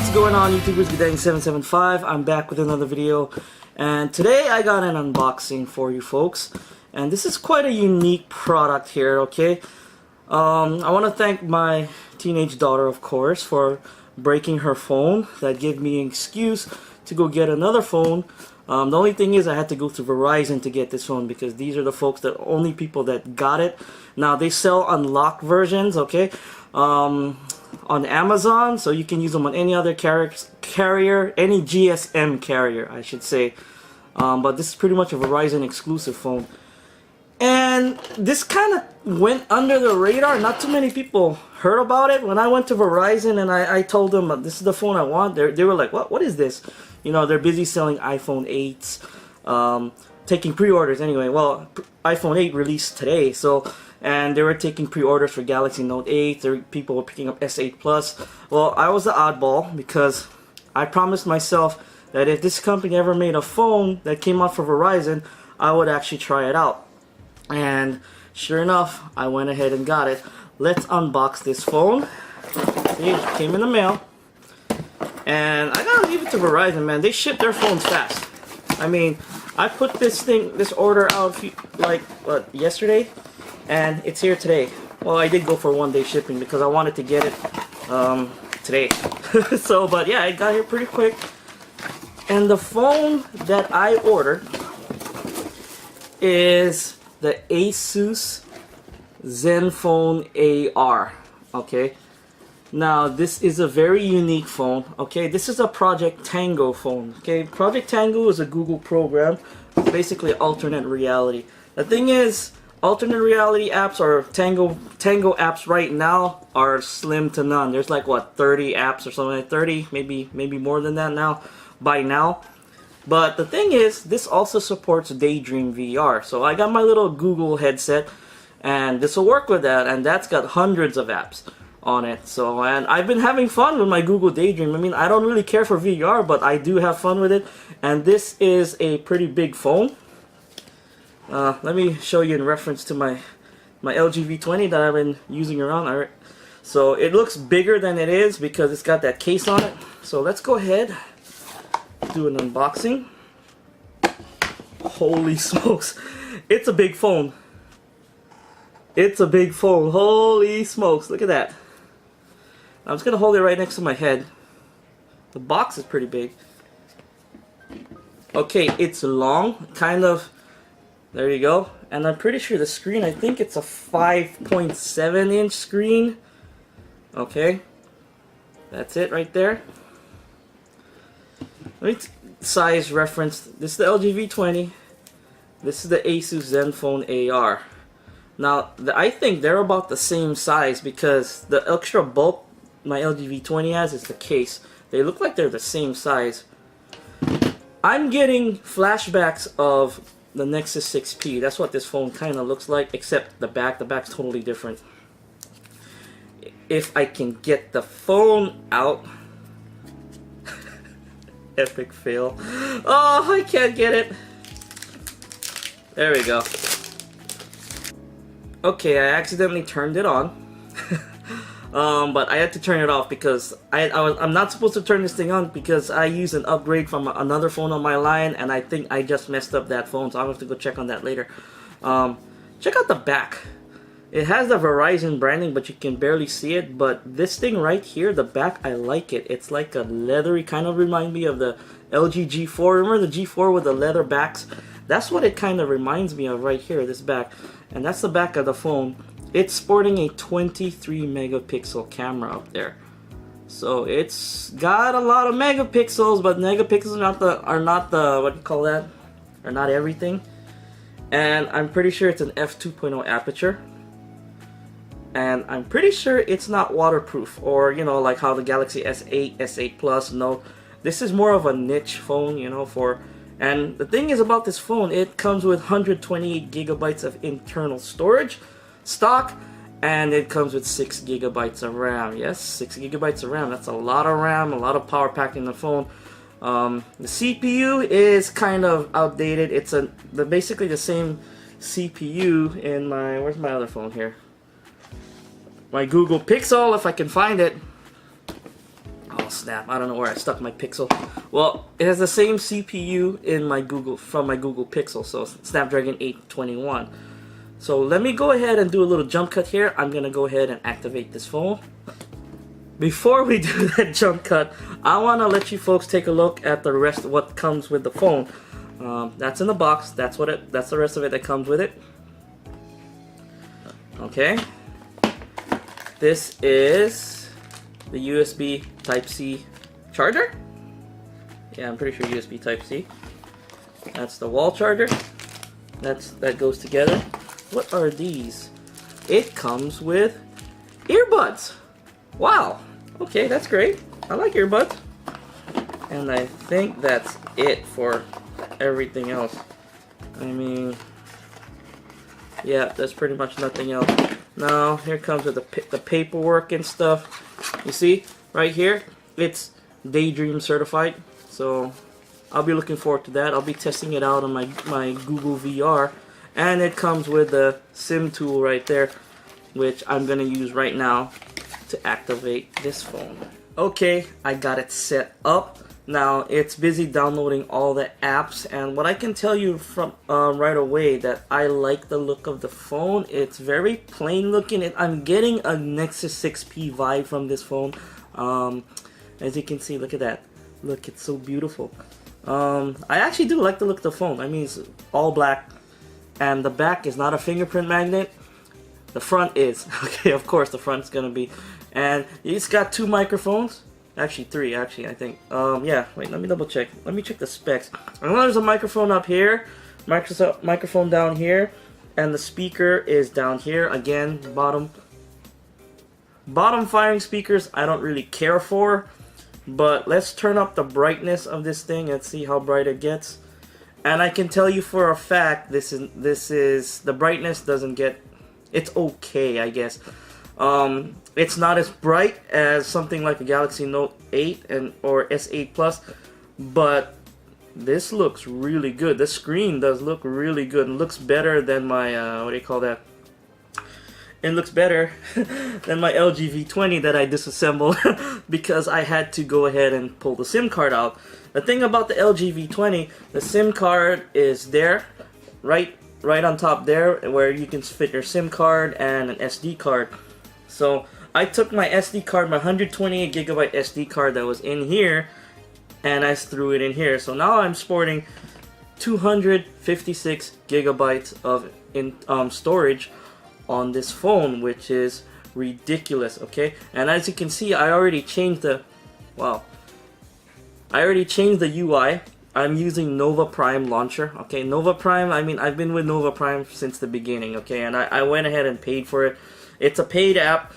What's going on, YouTubers? Good day 775. I'm back with another video, and today I got an unboxing for you folks, and this is quite a unique product here. Okay, I want to thank my teenage daughter, of course, for breaking her phone. That gave me an excuse to go get another phone. The only thing is I had to go to Verizon to get this phone because these are the folks, the only people that got it. Now they sell unlocked versions, okay, on Amazon, so you can use them on any other carrier, any GSM carrier, I should say. But this is pretty much a Verizon exclusive phone. And this kind of went under the radar. Not too many people heard about it. When I went to Verizon and I told them this is the phone I want, they were like, what is this? You know, they're busy selling iPhone 8s, taking pre-orders anyway. Well, iPhone 8 released today, so, and they were taking pre-orders for Galaxy Note 8. People were picking up S8 Plus. Well, I was the oddball because I promised myself that if this company ever made a phone that came out for Verizon, I would actually try it out. And sure enough, I went ahead and got it. Let's unbox this phone. See, it came in the mail. And I gotta leave it to Verizon, man. They ship their phones fast. I mean, I put this order out like yesterday, and it's here today. Well, I did go for one-day shipping because I wanted to get it today. So, but yeah, it got here pretty quick. And the phone that I ordered is the Asus Zenfone AR. Okay. Now, this is a very unique phone, okay? This is a Project Tango phone, okay? Project Tango is a Google program, basically alternate reality. The thing is, alternate reality apps or Tango apps right now are slim to none. There's like, what, 30 apps or something like 30, maybe more than that now, by now. But the thing is, this also supports Daydream VR. So I got my little Google headset, and this will work with that, and that's got hundreds of apps on it. So, and I've been having fun with my Google Daydream. I mean, I don't really care for VR, but I do have fun with it. And this is a pretty big phone. Let me show you in reference to my LG V20 that I've been using around. So it looks bigger than it is because it's got that case on it. So let's go ahead, do an unboxing. Holy smokes, it's a big phone. It's a big phone. Holy smokes, look at that. I'm just going to hold it right next to my head. The box is pretty big. Okay, it's long, kind of. There you go. And I'm pretty sure the screen, I think it's a 5.7-inch screen. Okay. That's it right there. Let me size reference. This is the LG V20. This is the Asus Zenfone AR. Now, I think they're about the same size because the extra bulk my LG V20 has is the case. They look like they're the same size. I'm getting flashbacks of the Nexus 6P. That's what this phone kind of looks like, except the back. The back's totally different. If I can get the phone out. Epic fail. Oh, I can't get it. There we go. Okay, I accidentally turned it on. But I had to turn it off because I'm not supposed to turn this thing on because I use an upgrade from another phone on my line, and I think I just messed up that phone, so I'll have to go check on that later. Check out the back. It has the Verizon branding, but you can barely see it. But this thing right here, the back, I like it. It's like a leathery, kind of remind me of the LG G4. Remember the G4 with the leather backs? That's what it kind of reminds me of right here, this back. And that's the back of the phone. It's sporting a 23 megapixel camera up there. So it's got a lot of megapixels, but megapixels are not the what do you call that? Are not everything. And I'm pretty sure it's an f2.0 aperture. And I'm pretty sure it's not waterproof, or you know, like how the Galaxy S8, S8 Plus. No, this is more of a niche phone, you know, for. And the thing is about this phone, it comes with 128 gigabytes of internal storage stock, and it comes with 6 gigabytes of RAM. Yes, 6 gigabytes of RAM. That's a lot of RAM, a lot of power packed in the phone. The CPU is kind of outdated. It's basically the same CPU in my, where's my other phone here? My Google Pixel, if I can find it. Oh, snap, I don't know where I stuck my Pixel. Well, it has the same CPU in my from my Google Pixel, so Snapdragon 821. So let me go ahead and do a little jump cut here. I'm gonna go ahead and activate this phone. Before we do that jump cut, I want to let you folks take a look at the rest of what comes with the phone. That's in the box. That's the rest of it that comes with it. Okay. This is the USB Type-C charger. Yeah, I'm pretty sure USB Type-C. That's the wall charger. That goes together. What are these? It comes with earbuds. Wow. Okay, that's great. I like earbuds. And I think that's it for everything else. I mean, yeah, there's pretty much nothing else. Now, here comes with the paperwork and stuff. You see, right here, it's Daydream certified. So, I'll be looking forward to that. I'll be testing it out on my Google VR. And it comes with the SIM tool right there, which I'm going to use right now to activate this phone. Okay, I got it set up. Now it's busy downloading all the apps, and what I can tell you from right away that I like the look of the phone. It's very plain looking. I'm getting a Nexus 6P vibe from this phone. As you can see, look at that. Look, it's so beautiful. I actually do like the look of the phone. I mean, it's all black, and the back is not a fingerprint magnet. The front is. Okay, of course the front's gonna be. And it's got 2 microphones. Actually 3, actually, I think. Yeah, wait, let me double check. Let me check the specs. I know there's a microphone up here, microphone down here, and the speaker is down here. Again, bottom firing speakers I don't really care for, but let's turn up the brightness of this thing and see how bright it gets. And I can tell you for a fact this is the brightness doesn't get, it's okay, I guess. It's not as bright as something like a Galaxy Note 8 or S8 Plus, but this looks really good. The screen does look really good. It looks better than my what do you call that? It looks better than my LG V20 that I disassembled because I had to go ahead and pull the SIM card out. The thing about the LG V20, the SIM card is there, right on top there, where you can fit your SIM card and an SD card. So I took my SD card, my 128 gigabyte SD card that was in here, and I threw it in here. So now I'm sporting 256 gigabytes of storage on this phone, which is ridiculous. Okay, and as you can see, I already changed the UI. I'm using Nova Prime launcher. Okay, Nova Prime, I mean, I've been with Nova Prime since the beginning. Okay, and I went ahead and paid for it. It's a paid app,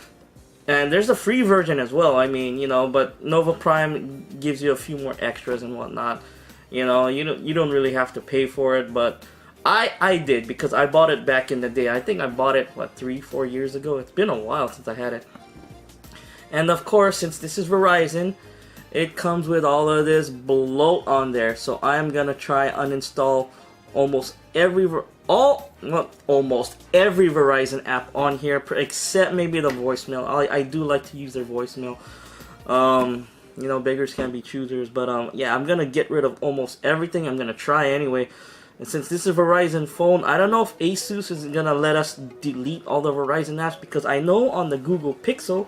and there's a free version as well. I mean, you know, but Nova Prime gives you a few more extras and whatnot. You know, you don't really have to pay for it, but I did because I bought it back in the day. I think I bought it, what, 3-4 years ago? It's been a while since I had it. And of course, since this is Verizon, it comes with all of this bloat on there. So I'm gonna try uninstall almost every Verizon app on here, except maybe the voicemail. I do like to use their voicemail. You know, beggars can't be choosers, but yeah, I'm gonna get rid of almost everything. I'm gonna try anyway. And since this is a Verizon phone, I don't know if Asus is gonna let us delete all the Verizon apps, because I know on the Google Pixel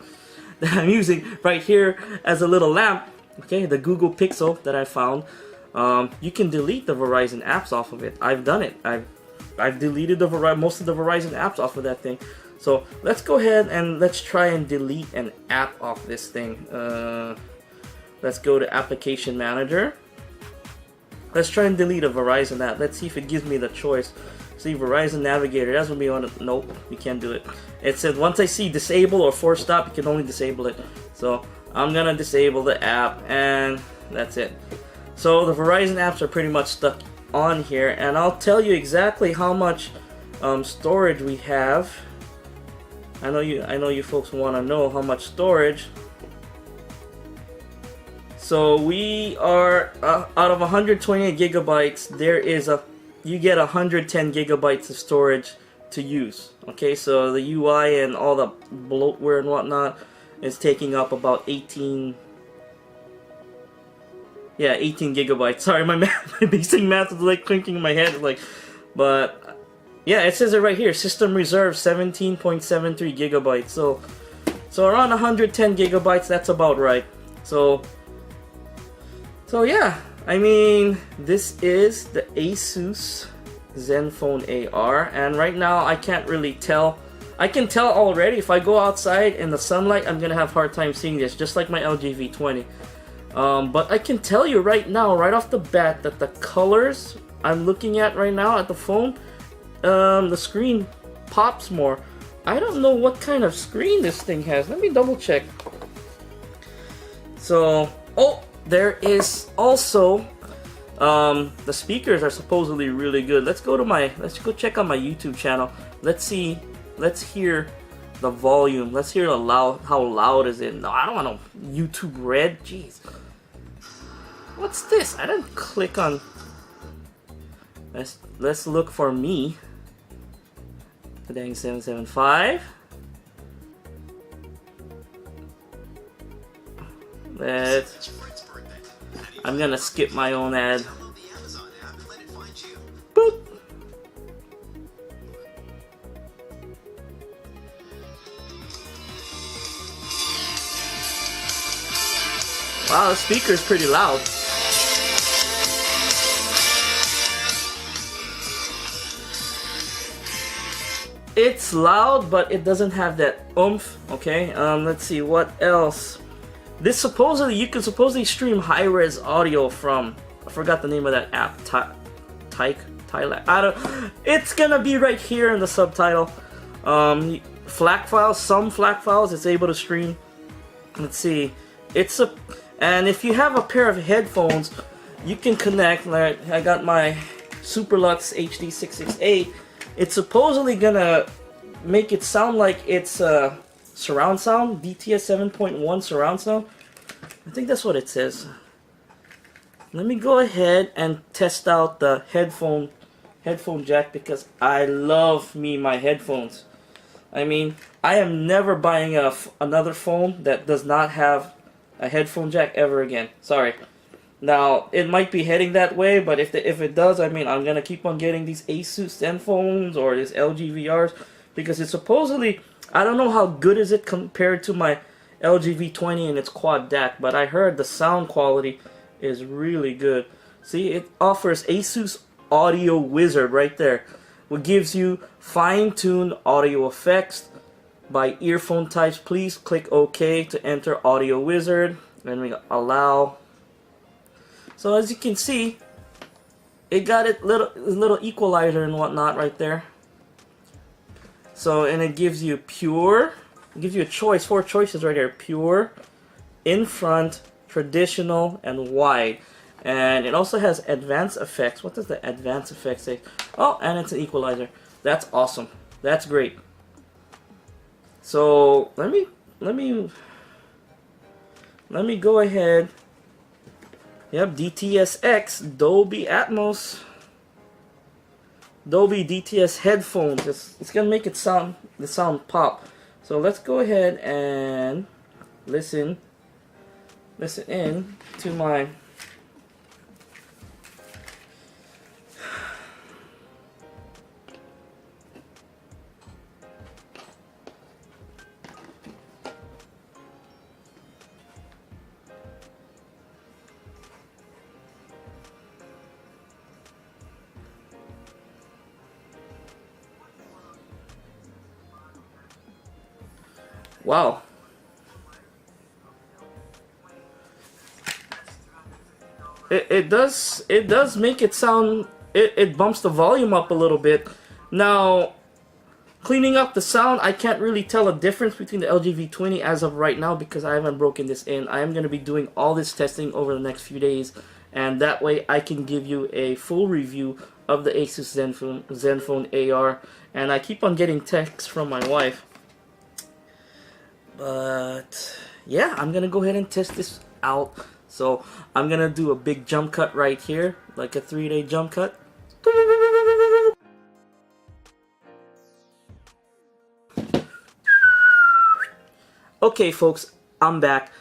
that I'm using right here as a little lamp, okay, the Google Pixel that I found, you can delete the Verizon apps off of it. I've done it. I've deleted most of the Verizon apps off of that thing. So let's go ahead and let's try and delete an app off this thing. Let's go to Application Manager. Let's try and delete a Verizon app. Let's see if it gives me the choice. See, Verizon Navigator, that's what we want to, nope, we can't do it. It says once I see disable or force stop, you can only disable it. So I'm gonna disable the app, and that's it. So the Verizon apps are pretty much stuck on here, and I'll tell you exactly how much storage we have. I know you folks want to know how much storage. So we are out of 128 gigabytes. You get 110 gigabytes of storage to use. Okay, so the UI and all the bloatware and whatnot is taking up about 18 Yeah, 18 gigabytes. Sorry, my math, my basic math is like clinking in my head. Like, but yeah, it says it right here. System reserve 17.73 gigabytes. So around 110 gigabytes. That's about right. So yeah. I mean, this is the Asus Zenfone AR, and right now I can't really tell. I can tell already if I go outside in the sunlight, I'm gonna have a hard time seeing this, just like my LG V20. But I can tell you right now, right off the bat, that the colors I'm looking at right now at the phone, the screen pops more. I don't know what kind of screen this thing has. Let me double check. So, oh, there is also the speakers are supposedly really good. Let's go check out my YouTube channel. Let's hear the volume. Let's hear how loud is it. No, I don't want no YouTube Red. Jeez. What's this? I didn't click on. Let's look for me. The dang 775. I'm gonna skip my own ad. Boop. Wow, the speaker's pretty loud. It's loud, but it doesn't have that oomph. Okay, let's see what else. This supposedly, you can supposedly stream high-res audio from, I forgot the name of that app, Thailand. I don't. It's gonna be right here in the subtitle. FLAC files, some FLAC files, it's able to stream. Let's see. And if you have a pair of headphones, you can connect. Like I got my Superlux HD 668. It's supposedly gonna make it sound like it's surround sound, DTS 7.1 surround sound. I think that's what it says. Let me go ahead and test out the headphone jack, because I love my headphones. I mean, I am never buying another phone that does not have a headphone jack ever again. Sorry. Now, it might be heading that way, but if it does, I mean, I'm gonna keep on getting these Asus Zenfones or these LG VRs, because it's supposedly, I don't know how good is it compared to my LG V20 and its quad DAC, but I heard the sound quality is really good. See, it offers Asus Audio Wizard right there, which gives you fine-tuned audio effects by earphone types. Please click OK to enter Audio Wizard, and we allow. So as you can see, it got it little equalizer and whatnot right there. So, and it gives you pure, it gives you a choice, 4 choices right here: pure, in front, traditional, and wide. And it also has advanced effects. What does the advanced effects say? Oh, and it's an equalizer. That's awesome. That's great. So let me go ahead. Yep, DTS:X, Dolby Atmos, Dolby DTS headphones. It's gonna make the sound pop. So let's go ahead and listen in to my. Wow. It does make it sound, it bumps the volume up a little bit. Now, cleaning up the sound, I can't really tell a difference between the LG V20 as of right now, because I haven't broken this in. I am going to be doing all this testing over the next few days, and that way I can give you a full review of the Asus Zenfone AR. And I keep on getting texts from my wife. But yeah, I'm gonna go ahead and test this out. So I'm gonna do a big jump cut right here, like a 3-day jump cut. Okay folks, I'm back.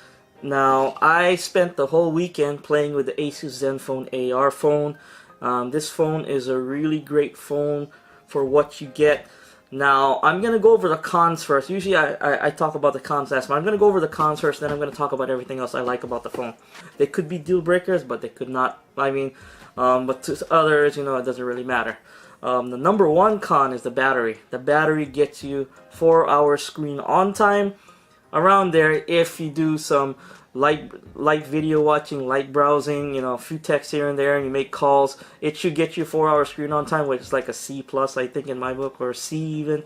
Now, I spent the whole weekend playing with the Asus Zenfone AR phone. This phone is a really great phone for what you get. Now, I'm going to go over the cons first. Usually I talk about the cons last, but I'm going to go over the cons first, then I'm going to talk about everything else I like about the phone. They could be deal breakers, but they could not. I mean, but to others, you know, it doesn't really matter. The number one con is the battery. The battery gets you 4-hour screen on time, around there if you do some light video watching, light browsing, you know, a few texts here and there, and you make calls. It should get you 4-hour screen on time, which is like a C plus, I think, in my book, or a C even.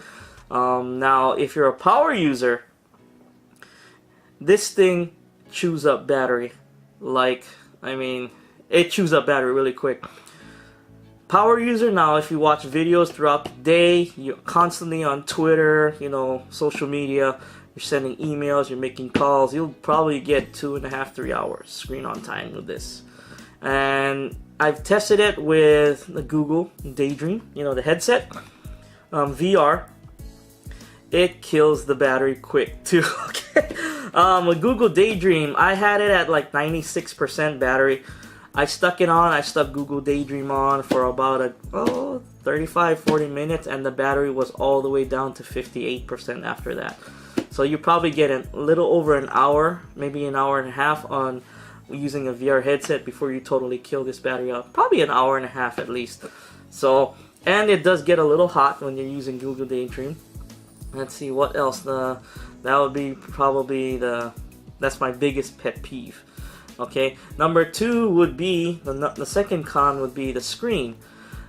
Now, if you're a power user, this thing chews up battery. Like, I mean, it chews up battery really quick. Power user, now if you watch videos throughout the day, you're constantly on Twitter, you know, social media, you're sending emails, you're making calls, you'll probably get 2.5-3 hours screen on time with this. And I've tested it with the Google Daydream, you know, the headset, VR. It kills the battery quick too. Okay. With Google Daydream, I had it at like 96% battery. I stuck it on, I stuck Google Daydream on for about 35-40 minutes, and the battery was all the way down to 58% after that. So you probably get a little over an hour, maybe an hour and a half on using a VR headset before you totally kill this battery out. Probably an hour and a half at least. So, and it does get a little hot when you're using Google Daydream. Let's see what else. That would be probably that's my biggest pet peeve. Okay, number two would be, the second con would be the screen.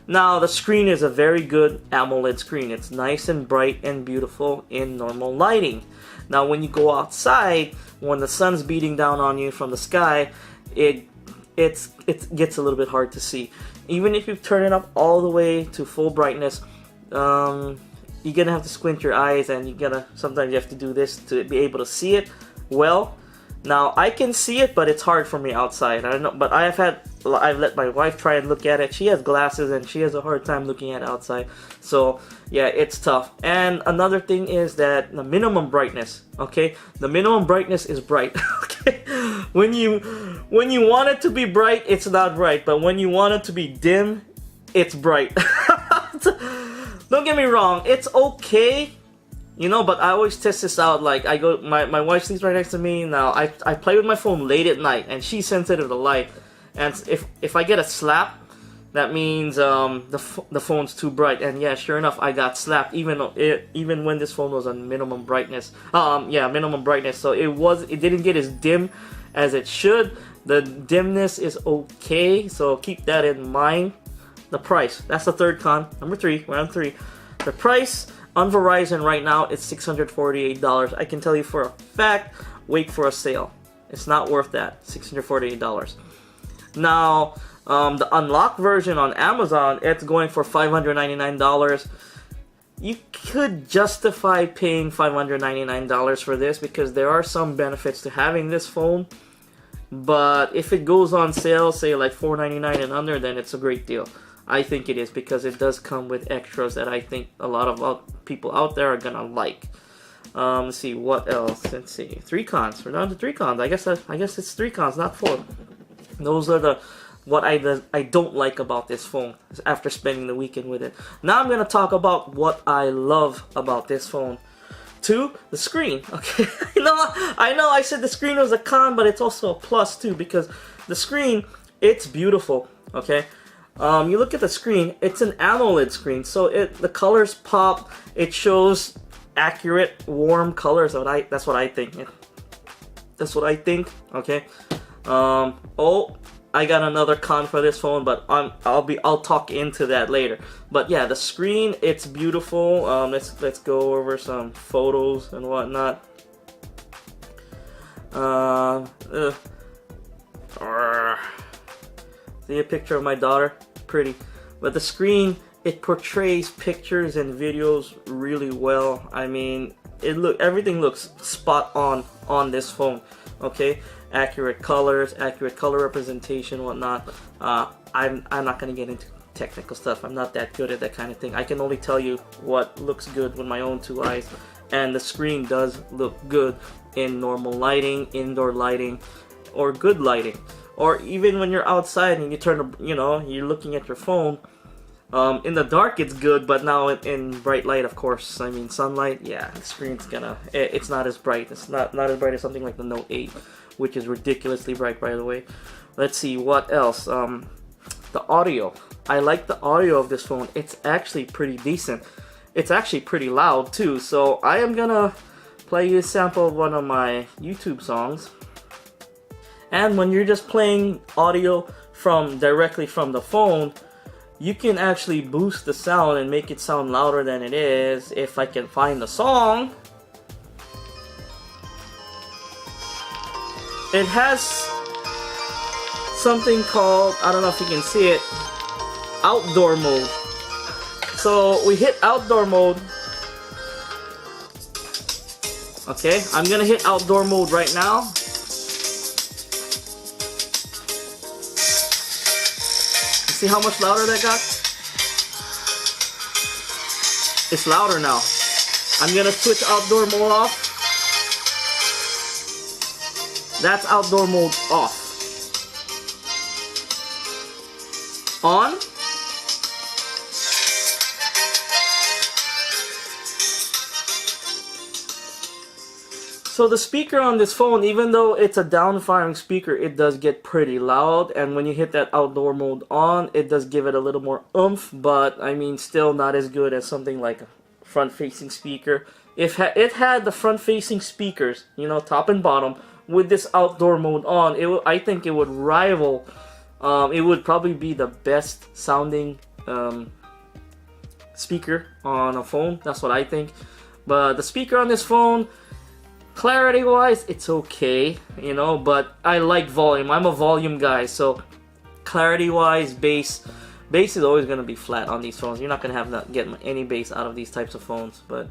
Now, the screen is a very good AMOLED screen. It's nice and bright and beautiful in normal lighting. Now, when you go outside, when the sun's beating down on you from the sky, it gets a little bit hard to see. Even if you turn it up all the way to full brightness, you're gonna have to squint your eyes, and sometimes you have to do this to be able to see it well. Now, I can see it, but it's hard for me outside. I don't know, but I've let my wife try and look at it. She has glasses, and she has a hard time looking at it outside. So, yeah, it's tough. And another thing is that the minimum brightness, okay? The minimum brightness is bright, okay? When you want it to be bright, it's not bright. But when you want it to be dim, it's bright. Don't get me wrong, it's okay. You know, but I always test this out. Like, my wife sleeps right next to me. Now, I play with my phone late at night, and she's sensitive to light. And if I get a slap, that means the phone's too bright. And yeah, sure enough, I got slapped. Even when this phone was on minimum brightness. Yeah, minimum brightness. So it didn't get as dim as it should. The dimness is okay. So keep that in mind. The price. That's the third con. Number three. We're on three. The price. On Verizon right now, it's $648. I can tell you for a fact, wait for a sale. It's not worth that, $648. Now, the unlocked version on Amazon, it's going for $599. You could justify paying $599 for this because there are some benefits to having this phone. But if it goes on sale, say like $499 and under, then it's a great deal. I think it is, because it does come with extras that I think a lot of people out there are gonna like. Let's see what else. Let's see, 3 cons. We're down to 3 cons. I guess it's 3 cons, not 4. Those are what I don't like about this phone after spending the weekend with it. Now I'm gonna talk about what I love about this phone. 2, the screen. Okay, I know I said the screen was a con, but it's also a plus too, because the screen, it's beautiful. Okay. You look at the screen, it's an AMOLED screen, so the colors pop, it shows accurate, warm colors. That's what I think. That's what I think, okay? Oh, I got another con for this phone, but I'll talk into that later. But yeah, the screen, it's beautiful. Let's go over some photos and whatnot. See a picture of my daughter? Pretty. But the screen, it portrays pictures and videos really well. I mean, everything looks spot on this phone. Okay, accurate colors, accurate color representation, whatnot. I'm not gonna get into technical stuff. I'm not that good at that kind of thing. I can only tell you what looks good with my own 2 eyes, and the screen does look good. in normal lighting, indoor lighting, or good lighting, or even when you're outside and you turn, you're looking at your phone. In the dark it's good, but now in bright light, of course, I mean sunlight, yeah, the screen's it's not as bright. It's not as bright as something like the Note 8, which is ridiculously bright, by the way. Let's see what else. The audio. I like the audio of this phone. It's actually pretty decent. It's actually pretty loud too. So I am gonna play you a sample of one of my YouTube songs. And when you're just playing audio directly from the phone, you can actually boost the sound and make it sound louder than it is. If I can find the song. It has something called, I don't know if you can see it, outdoor mode. So we hit outdoor mode. Okay, I'm gonna hit outdoor mode right now. See how much louder that got? It's louder now. I'm gonna switch outdoor mode off. That's outdoor mode off. On. So the speaker on this phone, even though it's a down-firing speaker, it does get pretty loud, and when you hit that outdoor mode on, it does give it a little more oomph, but I mean still not as good as something like a front-facing speaker. If it had the front-facing speakers, top and bottom, with this outdoor mode on, I think it would rival, it would probably be the best sounding speaker on a phone. That's what I think. But the speaker on this phone, clarity wise, it's okay, but I like volume. I'm a volume guy, so clarity wise, bass is always going to be flat on these phones. You're not going to get any bass out of these types of phones. But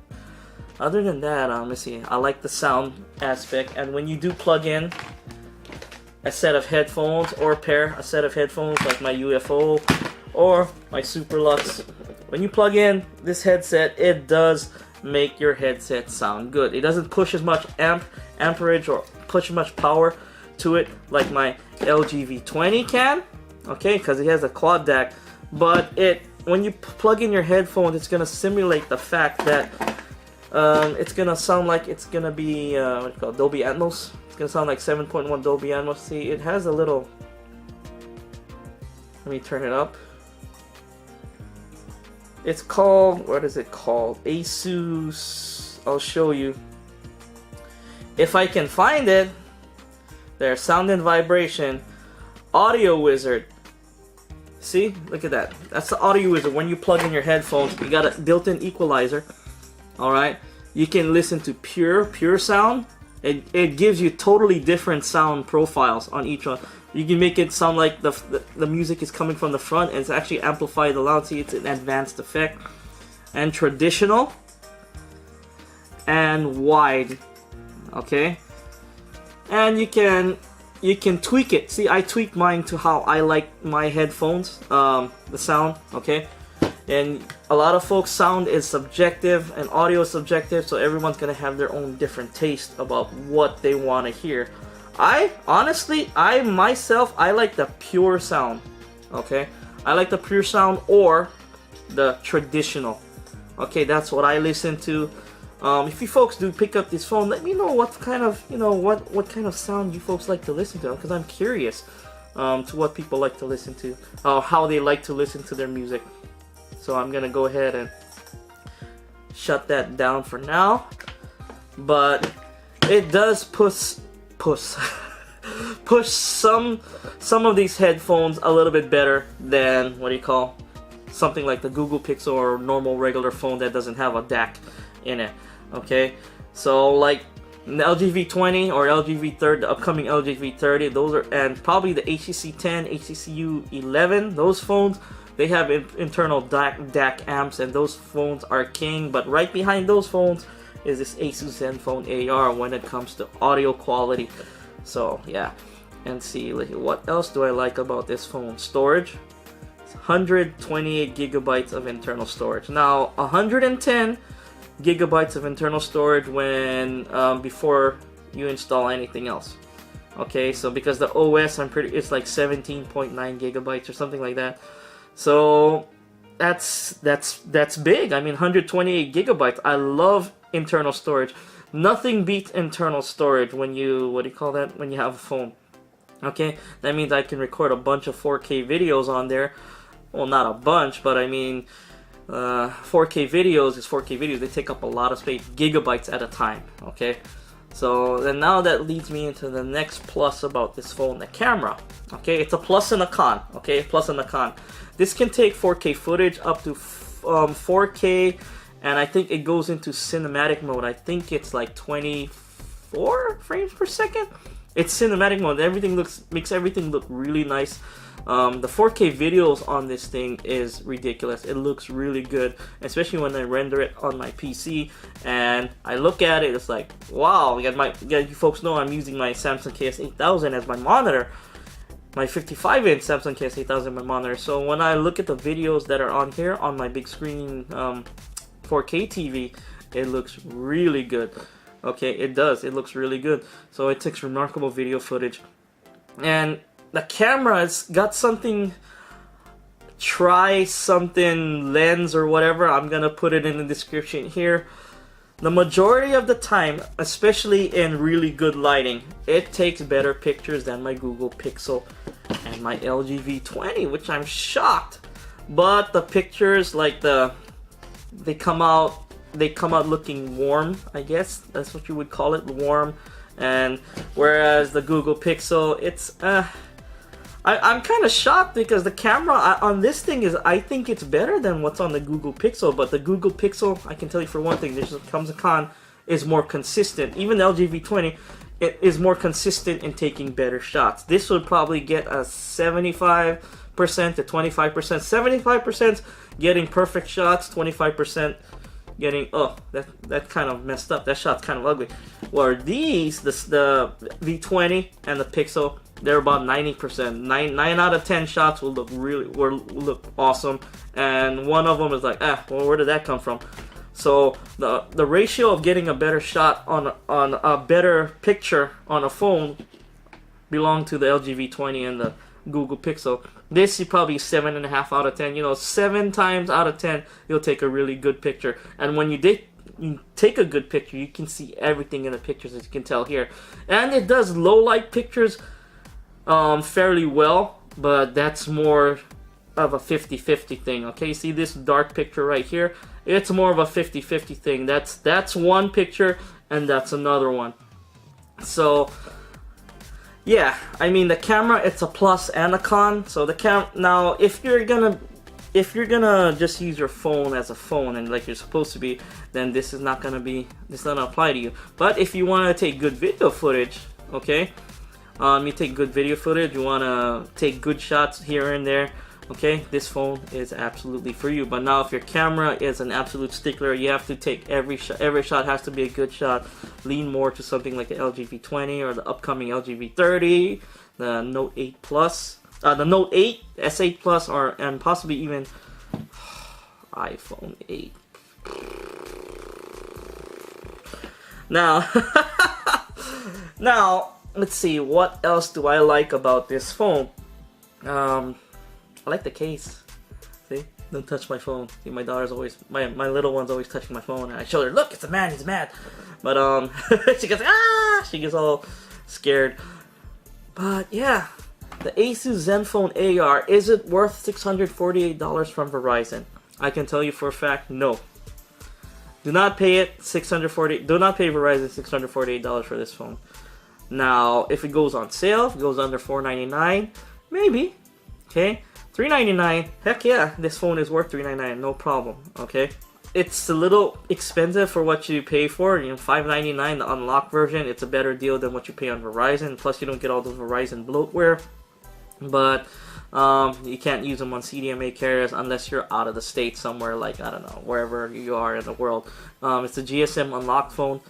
other than that, let's see, I like the sound aspect. And when you do plug in a set of headphones or pair a set of headphones like my UFO or my Super Lux, when you plug in this headset, it does make your headset sound good. It doesn't push as much amperage or push as much power to it like my LG V20 can, okay, because it has a quad DAC. But when you plug in your headphones, it's gonna simulate the fact that it's gonna sound like it's gonna be what's it called, Dolby Atmos. It's gonna sound like 7.1 Dolby Atmos. See, it has a little. Let me turn it up. It's called, what is it called? Asus, I'll show you. If I can find it, there's sound and vibration, Audio Wizard. See, look at that. That's the Audio Wizard. When you plug in your headphones, you got a built-in equalizer. Alright, you can listen to pure sound. It gives you totally different sound profiles on each one. You can make it sound like the music is coming from the front and it's actually amplified the loud. See, it's an advanced effect. And traditional and wide. Okay? And you can tweak it. See, I tweaked mine to how I like my headphones, the sound, okay? And a lot of folks' sound is subjective and audio is subjective, so everyone's gonna have their own different taste about what they want to hear. I myself like the pure sound, okay? I like the pure sound or the traditional. Okay, that's what I listen to. If you folks do pick up this phone, let me know what kind of, what kind of sound you folks like to listen to, because I'm curious to what people like to listen to, how they like to listen to their music. So I'm gonna go ahead and shut that down for now. But it does push some of these headphones a little bit better than something like the Google Pixel or normal regular phone that doesn't have a DAC in it. Okay, so like the LG V20 or LG V30, the upcoming LG V30, those are, and probably the HTC 10, HTC U11, those phones, they have internal DAC amps, and those phones are king. But right behind those phones is this Asus Zenfone AR when it comes to audio quality. So yeah, and see, like, what else do I like about this phone? Storage. It's 128 gigabytes of internal storage. Now 110 gigabytes of internal storage when before you install anything else. Okay, so because the OS, it's like 17.9 gigabytes or something like that. So that's big. I mean, 128 gigabytes. I love internal storage. Nothing beats internal storage when you, what do you call that, when you have a phone. Okay, that means I can record a bunch of 4K videos on there. Well, not a bunch, but I mean, 4K videos is 4K videos. They take up a lot of space, gigabytes at a time. Okay, so then now that leads me into the next plus about this phone, the camera. Okay, it's a plus and a con. Okay, plus and a con. This can take 4K footage up to 4K, and I think it goes into cinematic mode. I think it's like 24 frames per second. It's cinematic mode. Everything makes everything look really nice. The 4K videos on this thing is ridiculous. It looks really good, especially when I render it on my PC and I look at it. It's like, wow! You folks know I'm using my Samsung KS8000 as my monitor, my 55-inch Samsung KS8000 as my monitor. So when I look at the videos that are on here on my big screen 4K TV, it looks really good. Okay, it does. It looks really good. So it takes remarkable video footage, and the camera's got something, try something lens or whatever. I'm gonna put it in the description here. The majority of the time, especially in really good lighting, it takes better pictures than my Google Pixel and my LG V20, which I'm shocked. But the pictures, like they come out looking warm, I guess that's what you would call it, warm. And whereas the Google Pixel, it's I'm kind of shocked because the camera on this thing I think it's better than what's on the Google Pixel. But the Google Pixel, I can tell you for one thing, this comes a con, is more consistent. Even the LG V20, it is more consistent in taking better shots. This would probably get a 75% to 25%. 75% getting perfect shots, 25% getting, oh, that kind of messed up. That shot's kind of ugly. Where these, the V20 and the Pixel, they're about 90%. 9 out of 10 shots will look awesome, and one of them is like, well, where did that come from? So the ratio of getting a better shot on a better picture on a phone belong to the LG V20 and the Google Pixel. This is probably 7.5 out of 10. You know, 7 times out of 10 you'll take a really good picture, and when you take a good picture, you can see everything in the pictures, as you can tell here. And it does low light pictures fairly well, but that's more of a 50-50 thing. Okay, see this dark picture right here? It's more of a 50-50 thing. That's one picture and that's another one. So yeah, I mean, the camera, it's a plus and a con. So the now if you're gonna just use your phone as a phone and like you're supposed to be, then this is not gonna apply to you. But if you want to take good video footage, okay, you take good video footage, you want to take good shots here and there, okay, this phone is absolutely for you. But now if your camera is an absolute stickler, you have to take every shot has to be a good shot, lean more to something like the LG V20 or the upcoming LG V30, the Note 8 Plus, the Note 8, S8 Plus, and possibly even iPhone 8. Now, let's see, what else do I like about this phone? I like the case. See? Don't touch my phone. See, my daughter's always, my little one's always touching my phone, and I show her, look, it's a man, he's mad. But she gets, she gets all scared. But yeah, the Asus Zenfone AR, is it worth $648 from Verizon? I can tell you for a fact, no. Do not pay it do not pay Verizon $648 for this phone. Now, if it goes on sale, if it goes under $499, maybe. Okay, $399, heck yeah, this phone is worth $399, no problem. Okay, it's a little expensive for what you pay for. You know, $599, the unlocked version. It's a better deal than what you pay on Verizon. Plus, you don't get all the Verizon bloatware. But you can't use them on CDMA carriers unless you're out of the state somewhere, like, I don't know, wherever you are in the world. It's a GSM unlocked phone.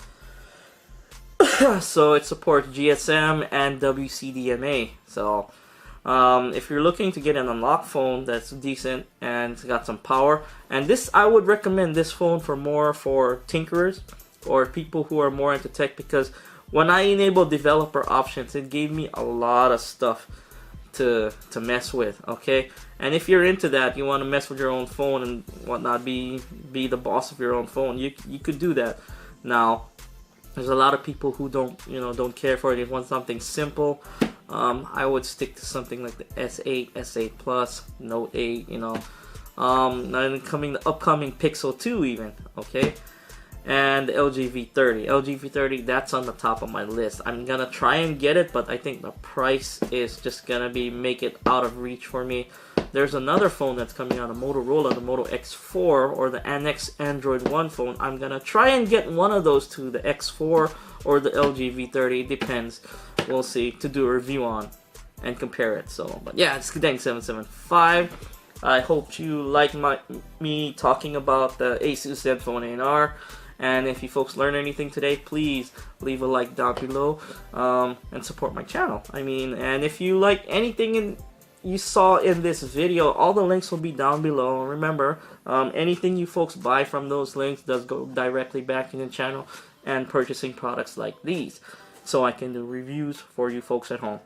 So it supports GSM and WCDMA. So if you're looking to get an unlocked phone that's decent and it's got some power, and this, I would recommend this phone for tinkerers or people who are more into tech, because when I enabled developer options, it gave me a lot of stuff to mess with, okay? And if you're into that, you want to mess with your own phone and whatnot, be the boss of your own phone, you could do that. Now, there's a lot of people who don't care for it. If you want something simple, I would stick to something like the S8, S8 Plus, Note 8, and the upcoming Pixel 2 even, okay? And the LG V30. LG V30, that's on the top of my list. I'm gonna try and get it, but I think the price is just gonna make it out of reach for me. There's another phone that's coming out of Motorola, the Moto X4 or the NX Android One phone. I'm gonna try and get one of those two, the X4 or the LG V30. It depends. We'll see, to do a review on and compare it. So, but yeah, it's Skadang775. I hope you like me talking about the Asus Zenfone A&R. And if you folks learned anything today, please leave a like down below and support my channel. I mean, and if you like anything you saw in this video, all the links will be down below. Remember, anything you folks buy from those links does go directly back in the channel and purchasing products like these, so I can do reviews for you folks at home.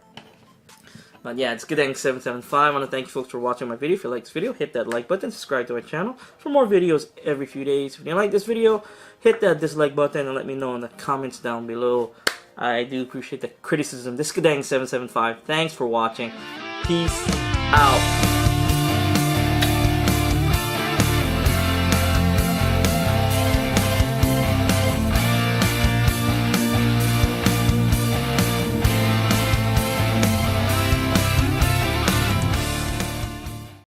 But yeah, it's Skadang775. I want to thank you folks for watching my video. If you like this video, hit that like button, subscribe to my channel for more videos every few days. If you didn't like this video, hit that dislike button and let me know in the comments down below. I do appreciate the criticism. This is Skadang775. Thanks for watching. Peace out.